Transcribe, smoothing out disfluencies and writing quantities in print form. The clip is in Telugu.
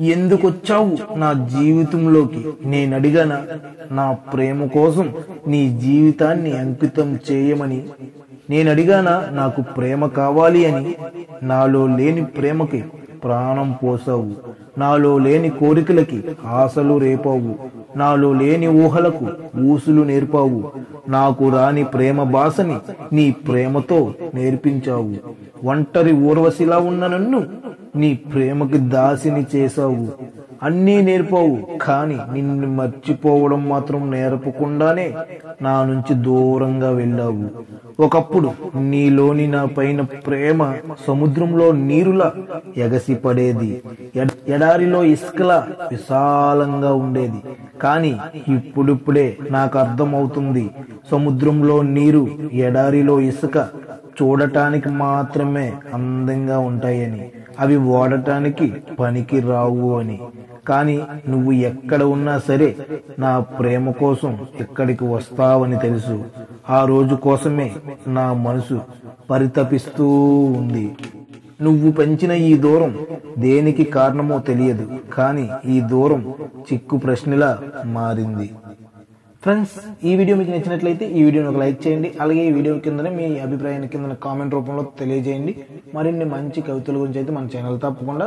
ఎందుకొచ్చావు నా జీవితంలోకి నేనడిగానా నా ప్రేమ కోసం నీ జీవితాన్ని అంకితం చేయమని నేనడిగానా నాకు ప్రేమ కావాలి అని నాలో లేని ప్రేమకి ప్రాణం పోసావు నాలో లేని కోరికలకి ఆశలు రేపావు నాలో లేని ఊహలకు ఊసులు నేర్పావు నాకు రాని ప్రేమ భాషని నీ ప్రేమతో నేర్పించావు ఒంటరి ఊర్వశిలా ఉన్న నన్ను నీ ప్రేమకి దాసిని చేశావు అన్నీ నేర్పావు కాని నిన్ను మర్చిపోవడం మాత్రం నేర్పకుండానే నా నుంచి దూరంగా వెళ్ళావు ఒకప్పుడు నీలోని నా పైన ప్రేమ సముద్రంలో నీరులా ఎగసి పడేది ఎడారిలో ఇసుకలా విశాలంగా ఉండేది కానీ ఇప్పుడిప్పుడే నాకు అర్థమవుతుంది సముద్రంలో నీరు ఎడారిలో ఇసుక చూడటానికి మాత్రమే అందంగా ఉంటాయని అవి ఓడటానికి పనికి రావు అని కానీ నువ్వు ఎక్కడ ఉన్నా సరే నా ప్రేమ కోసం ఇక్కడికి వస్తావని తెలుసు ఆ రోజు కోసమే నా మనసు పరితపిస్తూ ఉంది నువ్వు పెంచిన ఈ దూరం దేనికి కారణమో తెలియదు కానీ ఈ దూరం చిక్కు ప్రశ్నలా మారింది ఫ్రెండ్స్ ఈ వీడియో మీకు నచ్చినట్లయితే ఈ వీడియోని ఒక లైక్ చేయండి అలాగే ఈ వీడియో కిందనే మీ అభిప్రాయాన్ని కింద కామెంట్ రూపంలో తెలియజేయండి మరిన్ని మంచి కవితల గురించి అయితే మన ఛానల్ తప్పకుండా